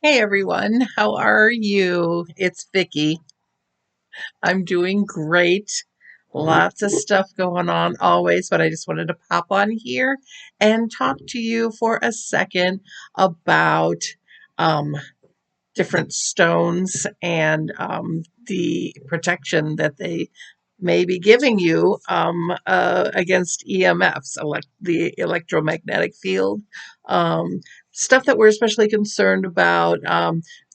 Hey everyone, how are you? It's Vicky. I'm doing great. Lots of stuff going on always, but I just wanted to pop on here and talk to you for a second about um, different stones and the protection that they may be giving you against EMFs, the electromagnetic field. Um, Stuff that we're especially concerned about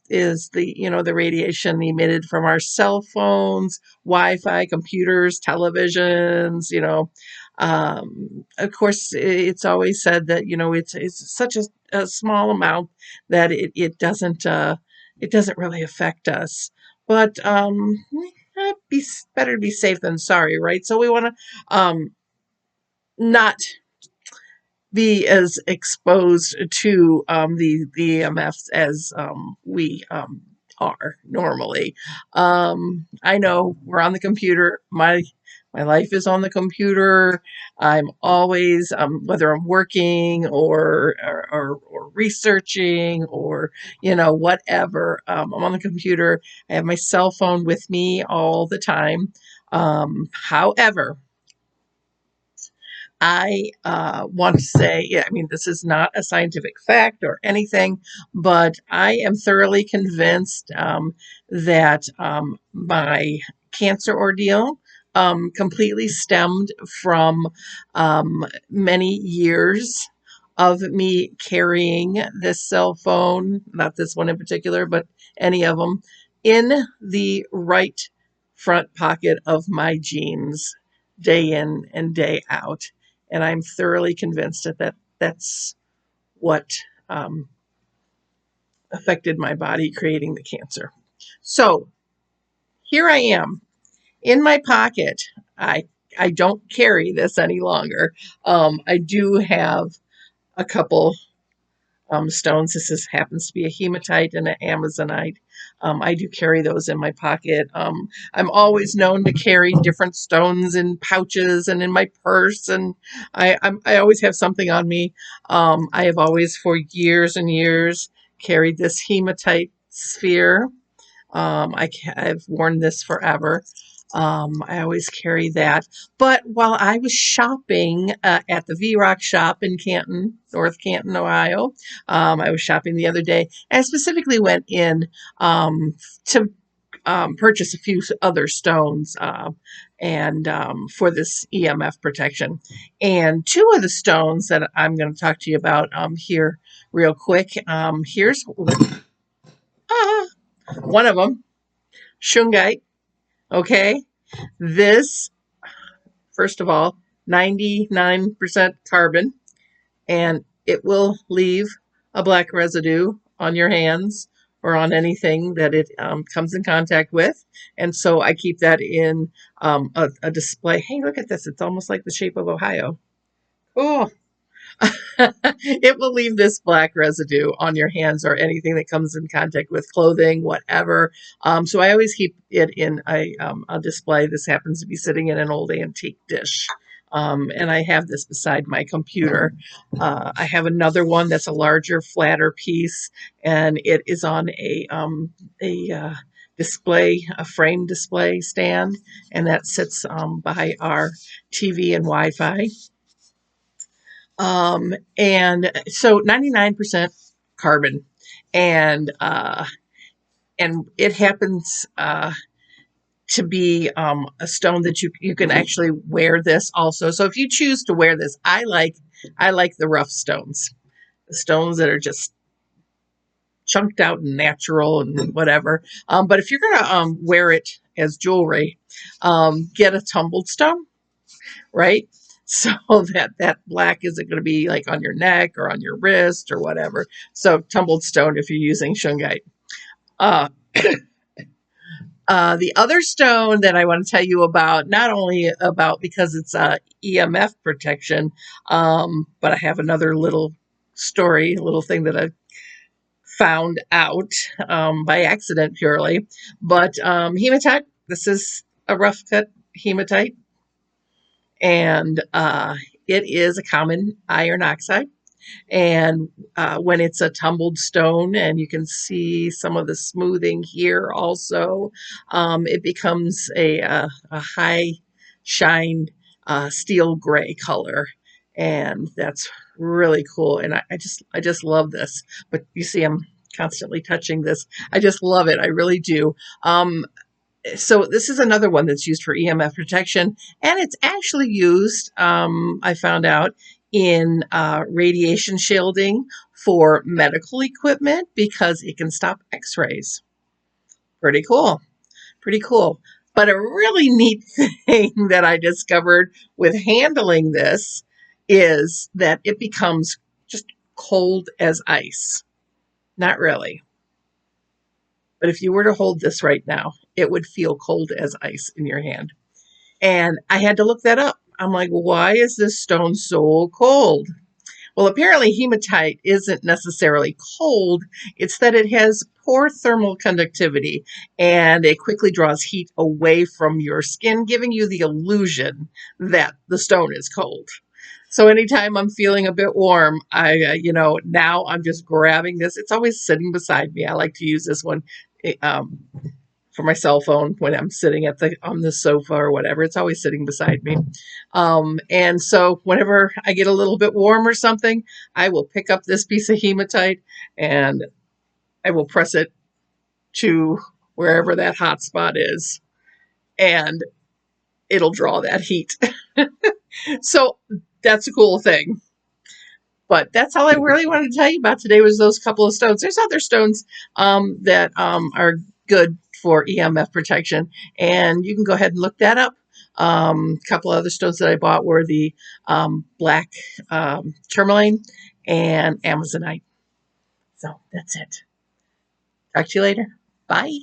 is the radiation emitted from our cell phones, Wi-Fi, computers, televisions. Of course, it's always said that it's such a small amount that it doesn't really affect us. But better to be safe than sorry, right? So we want to not be as exposed to the EMFs as we are normally. I know we're on the computer. My life is on the computer. I'm always, whether I'm working or researching or whatever. I'm on the computer. I have my cell phone with me all the time. However, I want to say, yeah, I mean, this is not a scientific fact or anything, but I am thoroughly convinced that my cancer ordeal completely stemmed from many years of me carrying this cell phone, not this one in particular, but any of them, in the right front pocket of my jeans day in and day out. And I'm thoroughly convinced that that's what um, affected my body, creating the cancer. So here I am in my pocket. I don't carry this any longer. I do have a couple stones. Happens to be a hematite and an amazonite. I do carry those in my pocket. I'm always known to carry different stones in pouches and in my purse, and I always have something on me. I have always, for years and years, carried this hematite sphere. I've worn this forever. I always carry that. But while I was shopping at the V-Rock shop in Canton, North Canton, Ohio, I was shopping the other day, and I specifically went in to purchase a few other stones and for this EMF protection. And two of the stones that I'm going to talk to you about here real quick. Here's one of them, shungite. Okay. This, first of all, 99% carbon, and it will leave a black residue on your hands or on anything that it comes in contact with. And so I keep that in a display. Hey, look at this. It's almost like the shape of Ohio. Oh, it will leave this black residue on your hands or anything that comes in contact with clothing, whatever. So I always keep it in a display. This happens to be sitting in an old antique dish. And I have this beside my computer. I have another one that's a larger, flatter piece, and it is on a display, a frame display stand, and that sits by our TV and Wi-Fi. And so 99% carbon, and it happens to be a stone that you can actually wear this also. So if you choose to wear this, I like the rough stones, the stones that are just chunked out and natural and whatever. But if you're gonna wear it as jewelry, get a tumbled stone, right? So that black isn't going to be like on your neck or on your wrist or whatever. So tumbled stone if you're using shungite. Uh, the other stone that I want to tell you about, not only about because it's EMF protection, but I have another little story, a little thing that I found out by accident purely. But hematite, this is a rough cut hematite, and it is a common iron oxide. And when it's a tumbled stone, and you can see some of the smoothing here also, it becomes a high shine steel gray color. And that's really cool. And I just love this. But you see, I'm constantly touching this. I just love it. I really do. So this is another one that's used for EMF protection, and it's actually used, I found out, in radiation shielding for medical equipment because it can stop x-rays. Pretty cool. Pretty cool. But a really neat thing that I discovered with handling this is that it becomes just cold as ice. Not really. But if you were to hold this right now, it would feel cold as ice in your hand. And I had to look that up. I'm like, why is this stone so cold? Well, apparently hematite isn't necessarily cold. It's that it has poor thermal conductivity and it quickly draws heat away from your skin, giving you the illusion that the stone is cold. So anytime I'm feeling a bit warm, now I'm just grabbing this. It's always sitting beside me. I like to use this one um, for my cell phone when I'm sitting on the sofa or whatever. It's always sitting beside me. And so whenever I get a little bit warm or something, I will pick up this piece of hematite and I will press it to wherever that hot spot is, and it'll draw that heat. So that's a cool thing. But that's all I really wanted to tell you about today was those couple of stones. There's other stones that are good for EMF protection, and you can go ahead and look that up. A couple other stones that I bought were the black tourmaline and Amazonite. So that's it. Talk to you later. Bye.